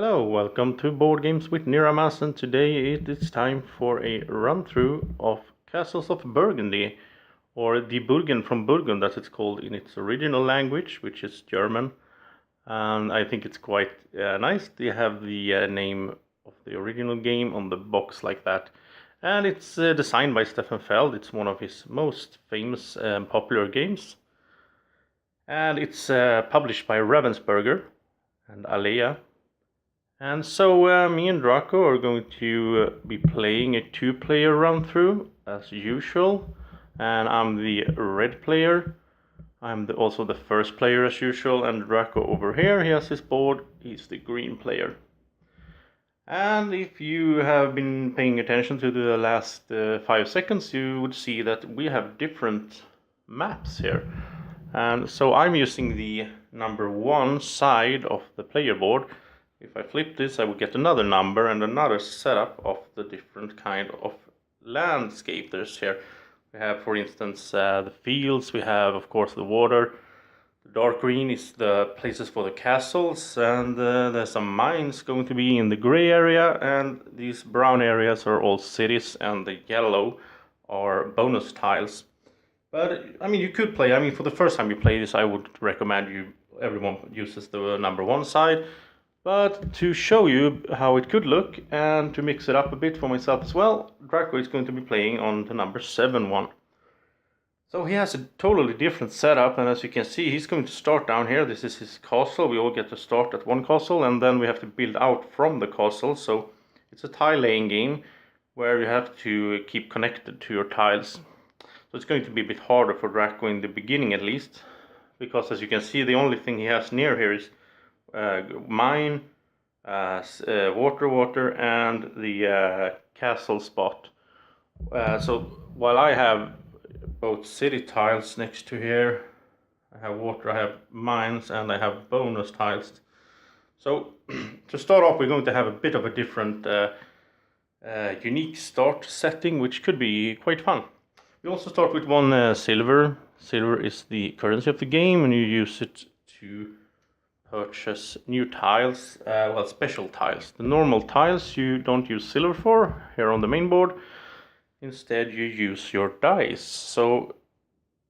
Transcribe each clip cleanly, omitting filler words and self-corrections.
Hello, welcome to Board Games with Niramas, and today it is time for a run-through of Castles of Burgundy, or Die Burgen from Burgund as it's called in its original language, which is German. And I think it's quite nice to have the name of the original game on the box like that. And it's designed by Stefan Feld. It's one of his most famous and popular games. And it's published by Ravensburger and Alea. And so me and Draco are going to be playing a two-player run-through as usual. And I'm the red player. I'm also the first player as usual. And Draco over here, he has his board. He's the green player. And if you have been paying attention to the last 5 seconds, you would see that we have different maps here. And so I'm using the number 1 side of the player board. If I flip this, I would get another number and another setup of the different kind of landscape there's here. We have, for instance, the fields. We have, of course, the water. The dark green is the places for the castles, and there's some mines going to be in the gray area, and these brown areas are all cities, and the yellow are bonus tiles. But, I mean, you could play, for the first time you play this, I would recommend everyone uses the number 1 side. But to show you how it could look and to mix it up a bit for myself as well, Draco is going to be playing on the number 7 one. So he has a totally different setup, and as you can see, he's going to start down here. This is his castle. We all get to start at one castle, and then we have to build out from the castle. So it's a tile laying game where you have to keep connected to your tiles. So it's going to be a bit harder for Draco in the beginning at least, because as you can see, the only thing he has near here is mine, water, and the castle spot. So while I have both city tiles next to here, I have water, I have mines, and I have bonus tiles. So to start off, we're going to have a bit of a different unique start setting, which could be quite fun. We also start with 1 silver. Silver is the currency of the game, and you use it to purchase new tiles, special tiles. The normal tiles you don't use silver for here on the main board. Instead you use your dice. So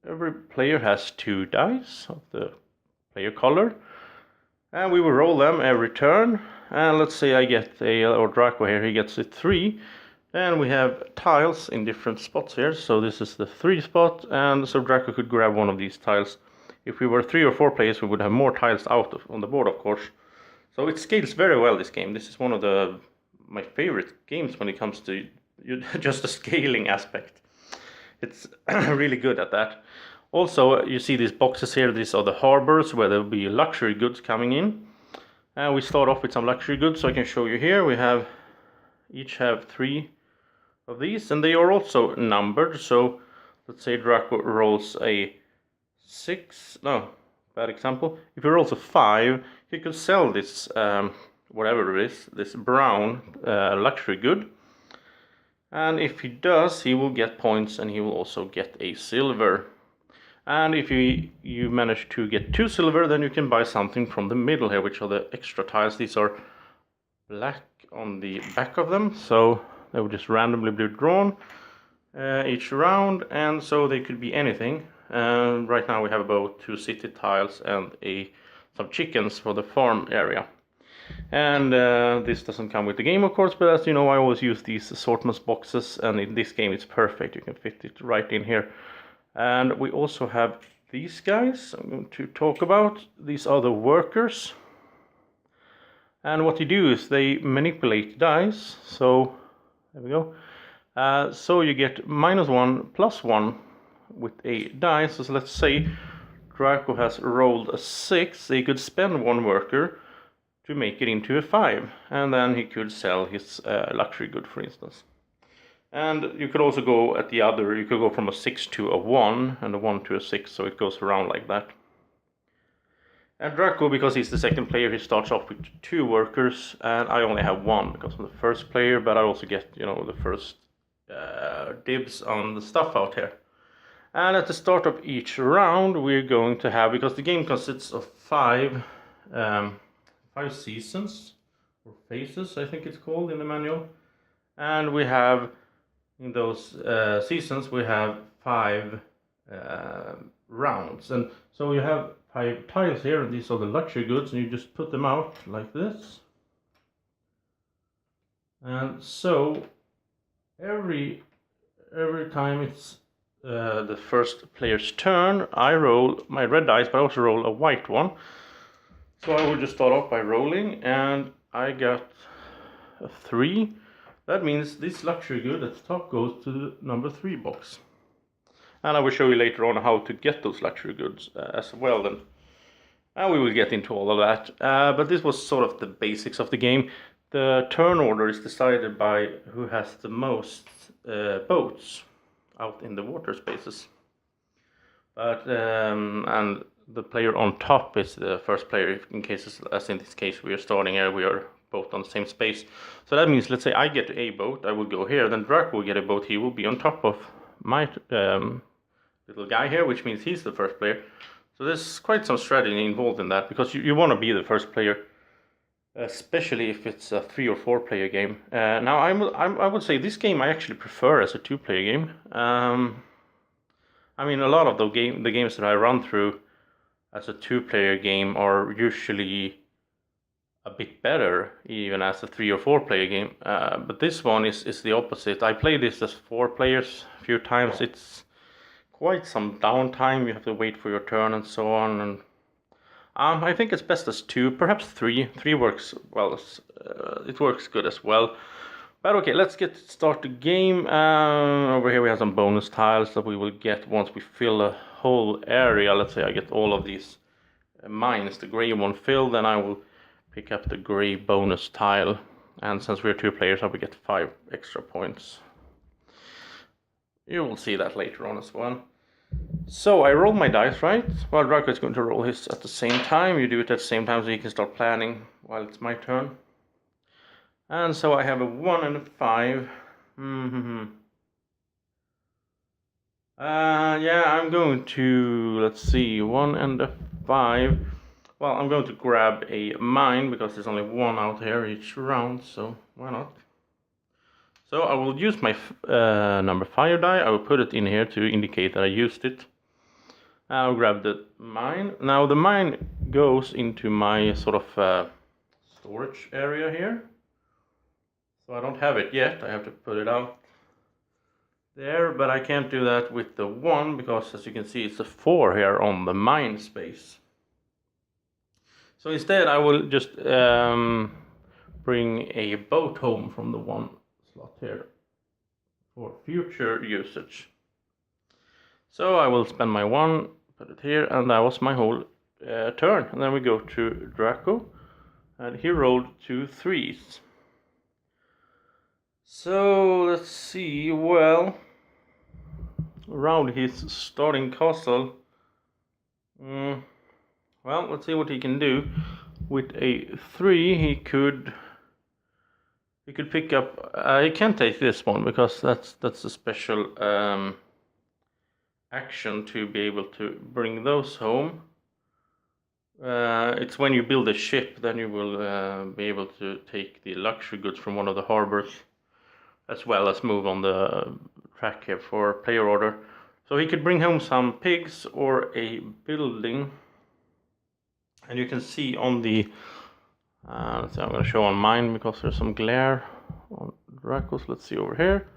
every player has 2 dice of the player color, and we will roll them every turn. And let's say I get or Draco here, he gets a 3. And we have tiles in different spots here. So this is the 3 spot, and so Draco could grab one of these tiles. If we were 3 or 4 players, we would have more tiles out on the board, of course. So it scales very well, this game. This is one of my favorite games when it comes to just the scaling aspect. It's really good at that. Also, you see these boxes here. These are the harbors where there will be luxury goods coming in. And we start off with some luxury goods, so I can show you here. We each have 3 of these, and they are also numbered. So let's say Draco rolls a 6, no, bad example. If he rolls a 5, he could sell this, whatever it is, this brown luxury good. And if he does, he will get points, and he will also get a silver. And if you manage to get 2 silver, then you can buy something from the middle here, which are the extra tiles. These are black on the back of them, so they will just randomly be drawn each round, and so they could be anything. Right now we have about 2 city tiles and some chickens for the farm area. And this doesn't come with the game, of course, but as you know, I always use these assortments boxes, and in this game it's perfect. You can fit it right in here. And we also have these guys I'm going to talk about. These are the workers. And what you do is they manipulate dice. So there we go. So you get -1 +1 with a dice. So let's say Draco has rolled a 6. He could spend 1 worker to make it into a 5, and then he could sell his luxury good, for instance. And you could also go at the other. You could go from a 6 to a 1 and a 1 to a 6, so it goes around like that. And Draco, because he's the second player, he starts off with 2 workers, and I only have 1 because I'm the first player, but I also get, the first dibs on the stuff out here. And at the start of each round, we're going to have, because the game consists of 5 seasons, or phases, I think it's called in the manual. And we have, in those seasons, we have 5 rounds. And so you have 5 tiles here, and these are the luxury goods, and you just put them out like this. And so every time it's the first player's turn, I roll my red dice, but I also roll a white one. So I will just start off by rolling, and I got a 3. That means this luxury good at the top goes to the number 3 box. And I will show you later on how to get those luxury goods as well then. And we will get into all of that. But this was sort of the basics of the game. The turn order is decided by who has the most boats out in the water spaces. But and the player on top is the first player, in cases, as in this case we are starting here, we are both on the same space. So that means, let's say I get a boat, I will go here, then Draco will get a boat, he will be on top of my little guy here, which means he's the first player. So there's quite some strategy involved in that, because you want to be the first player, especially if it's a 3 or 4 player game. Now I would say this game I actually prefer as a 2-player game. I mean, a lot of the games that I run through as a 2-player game are usually a bit better even as a 3 or 4 player game, but this one is the opposite. I played this as 4 players a few times. It's quite some downtime, you have to wait for your turn and so on, and I think it's best as 2, perhaps 3. 3 works well, it works good as well. But okay, let's start the game. Over here we have some bonus tiles that we will get once we fill a whole area. Let's say I get all of these mines, the gray one filled, then I will pick up the gray bonus tile. And since we're 2 players, I will get 5 extra points. You will see that later on as well. So I roll my dice, right? Well, Draco is going to roll his at the same time. You do it at the same time so you can start planning while it's my turn. And so I have a 1 and a 5. Yeah, I'm going to, let's see, 1 and a 5. Well, I'm going to grab a mine because there's only 1 out here each round, so why not? So I will use my number 5 die. I will put it in here to indicate that I used it. I'll grab the mine. Now the mine goes into my sort of storage area here. So I don't have it yet, I have to put it out there, but I can't do that with the 1 because, as you can see, it's a 4 here on the mine space. So instead I will just bring a boat home from the 1 slot here for future usage. So I will spend my 1, put it here, and that was my whole turn. And then we go to Draco, and he rolled 2 3s. So let's see, well, around his starting castle, well, let's see what he can do. With a 3 he could pick up, he can't take this one because that's a special action to be able to bring those home. It's when you build a ship, then you will be able to take the luxury goods from one of the harbors, as well as move on the track here for player order. So he could bring home some pigs or a building. And you can see on the, let's see, I'm going to show on mine because there's some glare on Draco's. Let's see over here.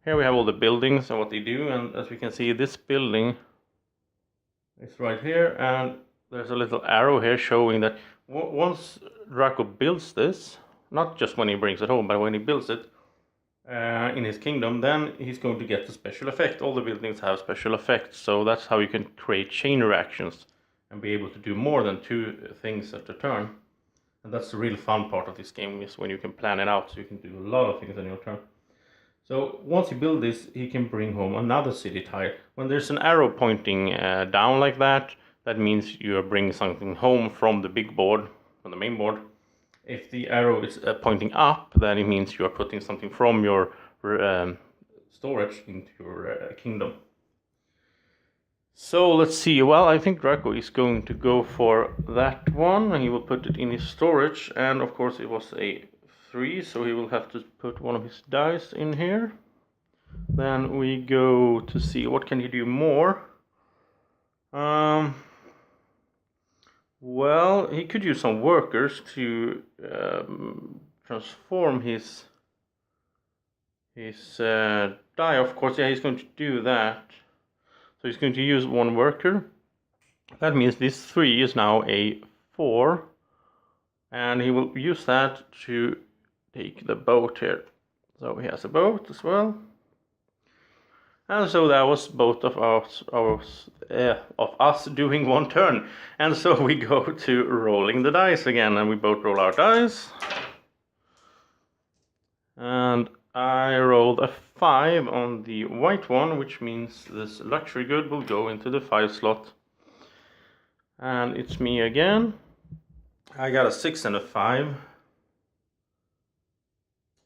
Here we have all the buildings and what they do. And as we can see, this building is right here. And there's a little arrow here showing that once Draco builds this, not just when he brings it home, but when he builds it, in his kingdom, then he's going to get the special effect. All the buildings have special effects, so that's how you can create chain reactions and be able to do more than 2 things at a turn. And that's the real fun part of this game, is when you can plan it out, so you can do a lot of things on your turn. So once you build this, he can bring home another city tile. When there's an arrow pointing down like that, that means you are bringing something home from the big board, from the main board. If the arrow is pointing up, then it means you are putting something from your storage into your kingdom. So let's see. Well, I think Draco is going to go for that one, and he will put it in his storage. And of course, it was a 3, so he will have to put one of his dice in here. Then we go to see what can he do more. Well, he could use some workers to transform his die. Of course, yeah, he's going to do that. So he's going to use one worker. That means this 3 is now a 4. And he will use that to take the boat here. So he has a boat as well. And so that was both of us doing one turn. And so we go to rolling the dice again. And we both roll our dice. And I rolled a 5 on the white one, which means this luxury good will go into the 5 slot. And it's me again. I got a 6 and a 5.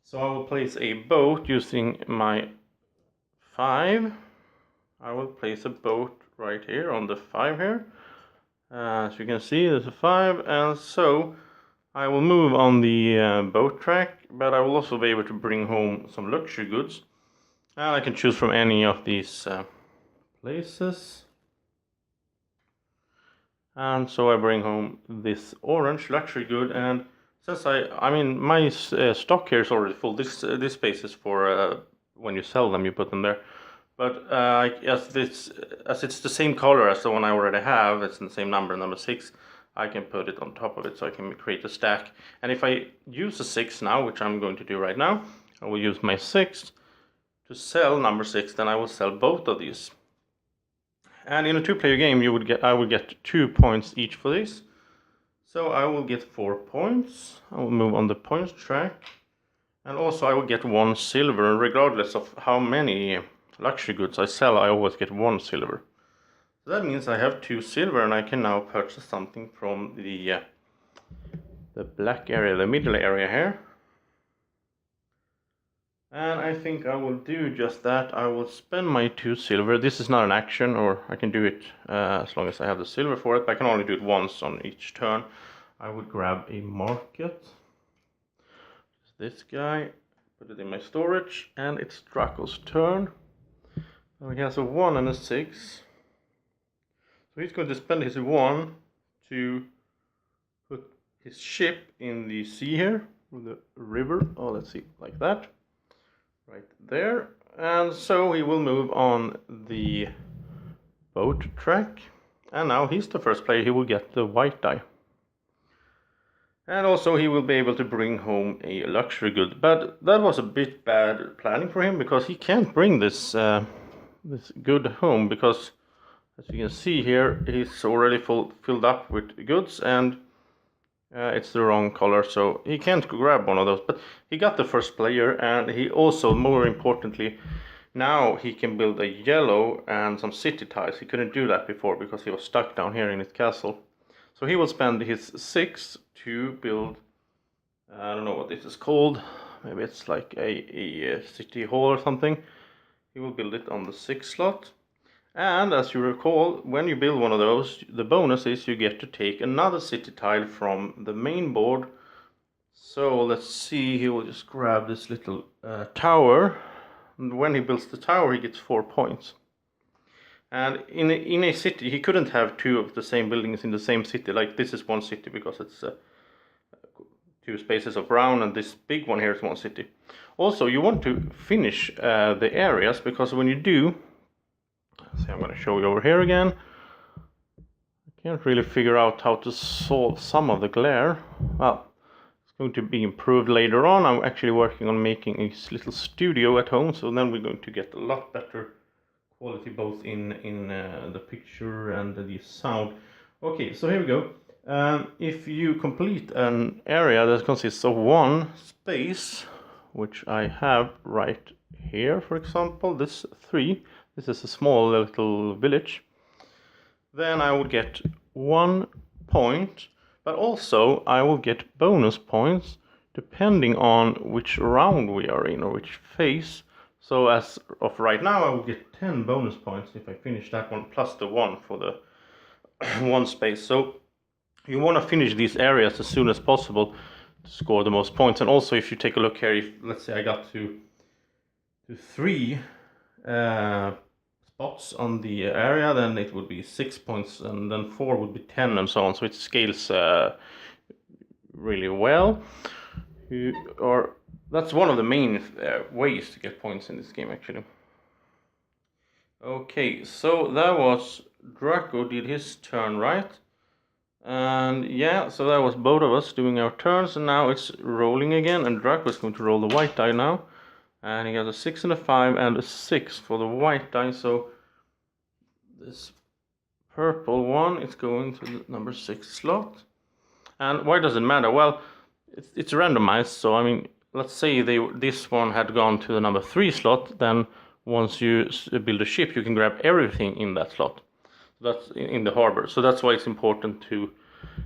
So I will place a boat using my 5. I will place a boat right here on the 5 here. As you can see, there's a 5. And so I will move on the boat track, but I will also be able to bring home some luxury goods. And I can choose from any of these places. And so I bring home this orange luxury good, and since I mean my stock here is already full. This space is for when you sell them, you put them there. But as it's the same color as the one I already have, it's in the same number 6. I can put it on top of it, so I can create a stack. And if I use a 6 now, which I'm going to do right now, I will use my 6 to sell number 6. Then I will sell both of these. And in a 2-player game, I would get 2 points each for this. So I will get 4 points. I will move on the points track. And also I will get 1 silver, regardless of how many luxury goods I sell, I always get 1 silver. So that means I have 2 silver, and I can now purchase something from the black area, the middle area here. And I think I will do just that. I will spend my 2 silver. This is not an action, or I can do it as long as I have the silver for it, but I can only do it once on each turn. I would grab a market. This guy, put it in my storage, and it's Draco's turn. Now he has a 1 and a 6. So he's going to spend his 1 to put his ship in the sea here, with the river. Oh, let's see, like that. Right there. And so he will move on the boat track. And now he's the first player. He will get the white die. And also he will be able to bring home a luxury good. But that was a bit bad planning for him, because he can't bring this this good home, because as you can see here, he's already filled up with goods, and it's the wrong color, so he can't grab one of those. But he got the first player, and he also, more importantly, now he can build a yellow and some city tiles. He couldn't do that before because he was stuck down here in his castle. So he will spend his 6 to build, I don't know what this is called, maybe it's like a city hall or something. He will build it on the 6 slot. And as you recall, when you build one of those, the bonus is you get to take another city tile from the main board. So let's see, he will just grab this little tower. And when he builds the tower, he gets 4 points. And in a city, he couldn't have 2 of the same buildings in the same city. Like this is 1 city because it's 2 spaces of brown, and this big one here is 1 city. Also, you want to finish the areas, because when you do, see, I'm going to show you over here again. I can't really figure out how to solve some of the glare. Well, it's going to be improved later on. I'm actually working on making a little studio at home, so then we're going to get a lot better quality both in the picture and the sound. Okay, so here we go. If you complete an area that consists of 1 space, which I have right here, for example, this 3. This is a small little village. Then I will get 1 point, but also I will get bonus points depending on which round we are in, or which phase. So as of right now, I will get 10 bonus points if I finish that one, plus the 1 for the 1 space. So you want to finish these areas as soon as possible to score the most points. And also, if you take a look here, if let's say I got to 3 spots on the area, then it would be 6 points, and then 4 would be 10, and so on. So it scales really well. That's one of the main ways to get points in this game, actually. Okay, so that was Draco did his turn, right? And yeah, so that was both of us doing our turns, and now it's rolling again, and Draco is going to roll the white die now. And he has a 6 and a 5 and a 6 for the white die, so this purple one is going to the number 6 slot. And why does it matter? Well, it's randomized, so I mean, let's say this one had gone to the number 3 slot, then once you build a ship, you can grab everything in that slot. That's in the harbor, so that's why it's important to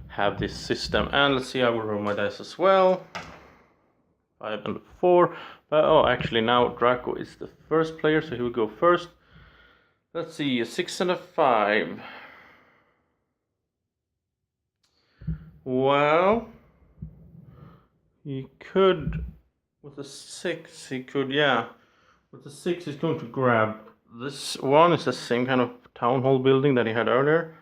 have this system. And let's see, I will roll my dice as well. 5 and 4. Oh, actually now Draco is the first player, so he will go first. Let's see, a 6 and a 5. Well, he could, with the 6, he could, yeah. With the 6, he's going to grab this one. It's the same kind of town hall building that he had earlier.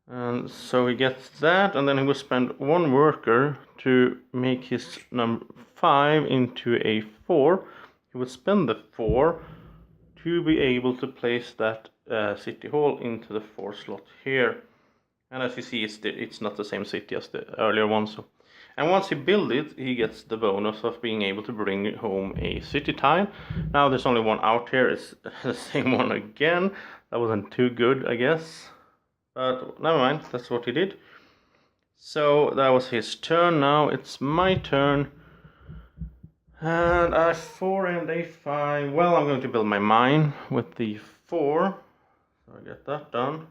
And so he gets that, and then he will spend 1 worker to make his number 5 into a 4. He will spend the 4 to be able to place that city hall into the 4 slot here. And as you see, it's not the same city as the earlier one. So, and once he builds it, he gets the bonus of being able to bring home a city tile. Now there's only one out here. It's the same one again. That wasn't too good, I guess. But never mind, that's what he did. So that was his turn. Now it's my turn. And a 4 and a 5. Well, I'm going to build my mine with the 4. So I get that done.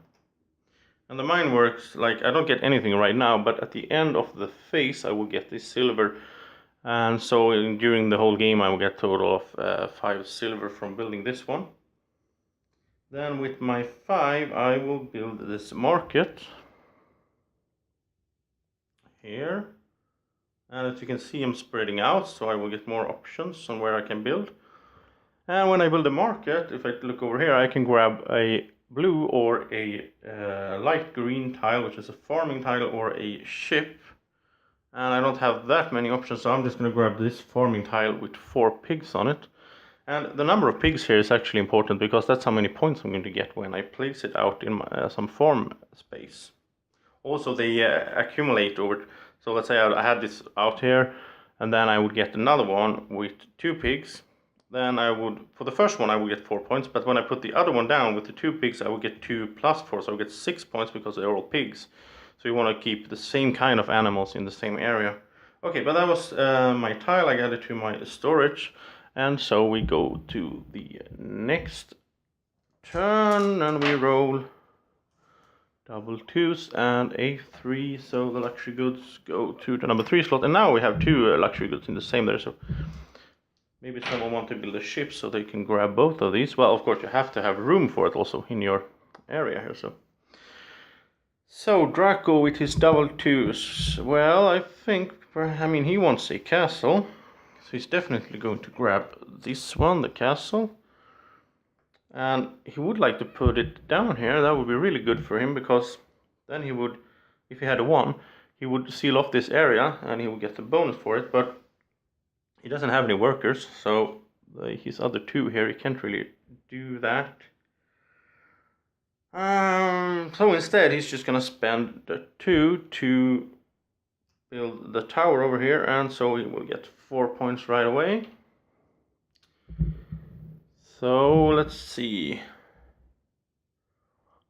And the mine works like, I don't get anything right now, but at the end of the phase I will get this silver. And so during the whole game I will get a total of 5 silver from building this one. Then with my 5 I will build this market here. And as you can see, I'm spreading out, so I will get more options on where I can build. And when I build a market, if I look over here, I can grab a blue or a light green tile, which is a farming tile, or a ship. And I don't have that many options, so I'm just going to grab this farming tile with 4 pigs on it. And the number of pigs here is actually important, because that's how many points I'm going to get when I place it out in some farm space. Also, they accumulate over. So let's say I had this out here, and then I would get another one with 2 pigs. Then I would, for the first one I would get 4 points, but when I put the other one down with the 2 pigs, I would get 2 plus 4, so I would get 6 points because they're all pigs. So you want to keep the same kind of animals in the same area. Okay, but that was my tile. I added to my storage, and so we go to the next turn, and we roll double 2s and a 3, so the luxury goods go to the number 3 slot, and now we have 2 luxury goods in the same there, so maybe someone wants to build a ship so they can grab both of these. Well, of course you have to have room for it also in your area here. So Draco with his double 2s, well, I mean he wants a castle, so he's definitely going to grab this one, the castle. And he would like to put it down here. That would be really good for him, because then he would, if he had a 1, he would seal off this area and he would get the bonus for it. But he doesn't have any workers, so his other 2 here, he can't really do that. So instead he's just gonna spend the 2 to build the tower over here, and so he will get 4 points right away. So let's see.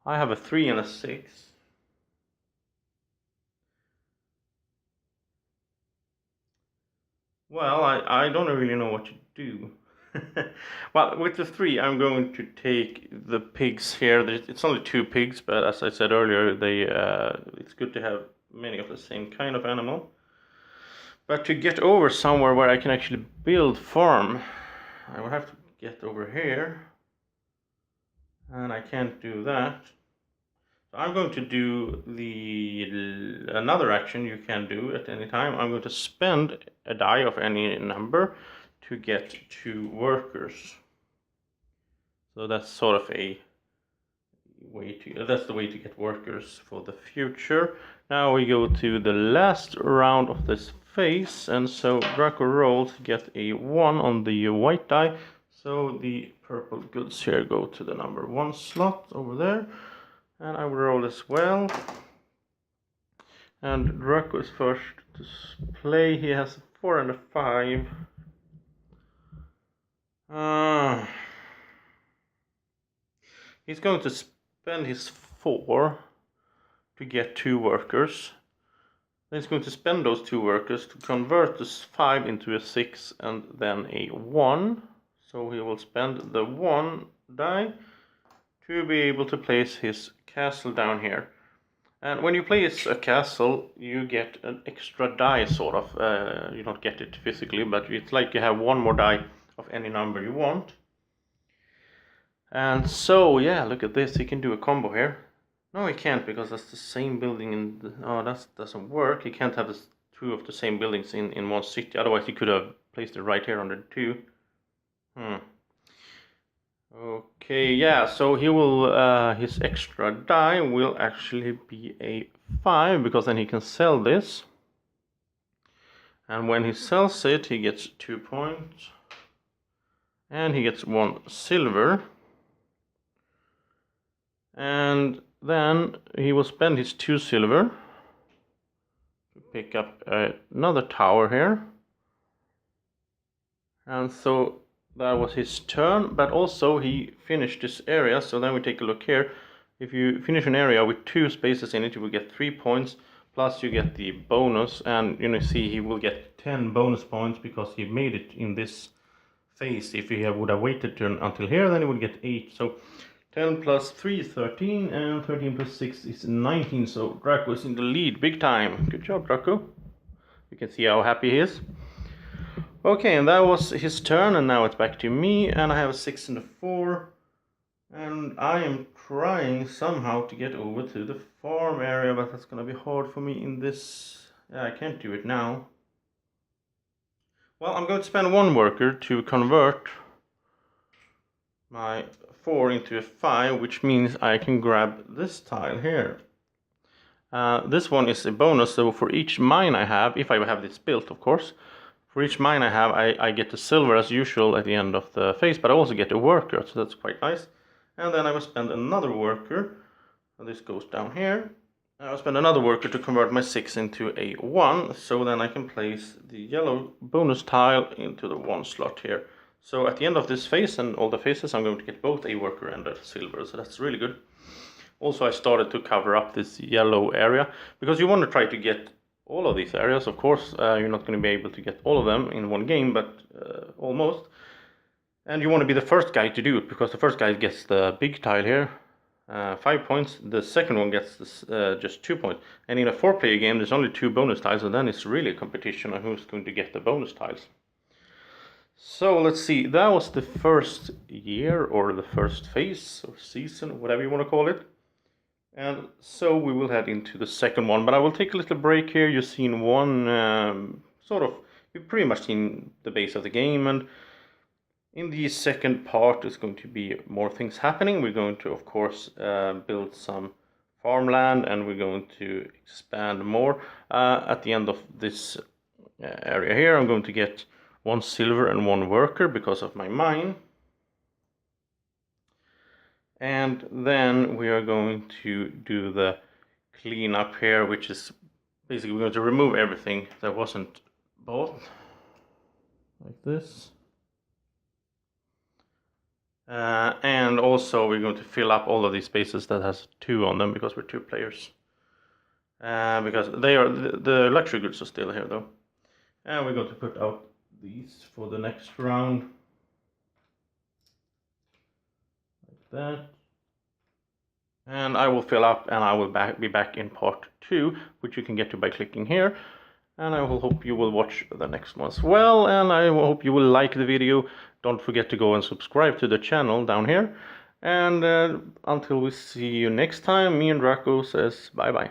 I have a 3 and a 6. Well, I don't really know what to do. Well, with the 3, I'm going to take the pigs here. It's only 2 pigs, but as I said earlier, it's good to have many of the same kind of animal. But to get over somewhere where I can actually build farm, I will have to get over here, and I can't do that. So I'm going to do another action you can do at any time. I'm going to spend a die of any number to get 2 workers. So that's sort of a way to, that's the way to get workers for the future. Now we go to the last round of this phase, and so Draco rolls get a 1 on the white die. So the purple goods here go to the number 1 slot over there, and I will roll as well. And Draco is first to play. He has a 4 and a 5. He's going to spend his 4 to get 2 workers. Then he's going to spend those 2 workers to convert this 5 into a 6 and then a 1. So he will spend the 1 die to be able to place his castle down here. And when you place a castle, you get an extra die, sort of. You don't get it physically, but it's like you have 1 more die of any number you want. And so, yeah, look at this. He can do a combo here. No, he can't, because that's the same building in the... Oh, that doesn't work. He can't have 2 of the same buildings in one city. Otherwise, he could have placed it right here under 2. Okay, yeah, so he will... his extra die will actually be a 5, because then he can sell this. And when he sells it, he gets 2 points. And he gets 1 silver. And then he will spend his 2 silver to pick up another tower here. And so that was his turn, but also he finished this area. So then we take a look here. If you finish an area with 2 spaces in it, you will get 3 points, plus you get the bonus. And you know, see, he will get 10 bonus points because he made it in this phase. If he would have waited until here, then he would get 8. So 10 plus 3 is 13, and 13 plus 6 is 19, so Draco is in the lead, big time. Good job, Draco. You can see how happy he is. Okay, and that was his turn, and now it's back to me, and I have a 6 and a 4. And I am trying somehow to get over to the farm area, but that's gonna be hard for me in this... Yeah, I can't do it now. Well, I'm going to spend 1 worker to convert my 4 into a 5, which means I can grab this tile here. This one is a bonus, so for each mine I have, if I have this built of course, for each mine I have I get the silver as usual at the end of the phase, but I also get a worker, so that's quite nice. And then I will spend another worker, and this goes down here. I will spend another worker to convert my 6 into a 1, so then I can place the yellow bonus tile into the 1 slot here. So at the end of this phase and all the phases, I'm going to get both a worker and a silver, so that's really good. Also, I started to cover up this yellow area, because you want to try to get all of these areas. Of course, you're not going to be able to get all of them in one game, but almost. And you want to be the first guy to do it, because the first guy gets the big tile here, 5 points. The second one gets this, just 2 points. And in a 4-player game, there's only 2 bonus tiles, and then it's really a competition on who's going to get the bonus tiles. So let's see, that was the first year, or the first phase, or season, whatever you want to call it. And so we will head into the second one, but I will take a little break here. You've seen one, you've pretty much seen the base of the game, and in the second part is going to be more things happening. We're going to, of course, build some farmland, and we're going to expand more. At the end of this area here, I'm going to get 1 silver and 1 worker because of my mine. And then we are going to do the cleanup here, which is basically we're going to remove everything that wasn't bought, like this. And also we're going to fill up all of these spaces that has 2 on them, because we're 2 players. Because they are the luxury goods are still here though. And we're going to put out these for the next round, like that. And I will fill up, and I will be back in part 2, which you can get to by clicking here. and I will hope you will watch the next one as well, and I hope you will like the video. Don't forget to go and subscribe to the channel down here, and until we see you next time, me and Draco says bye bye.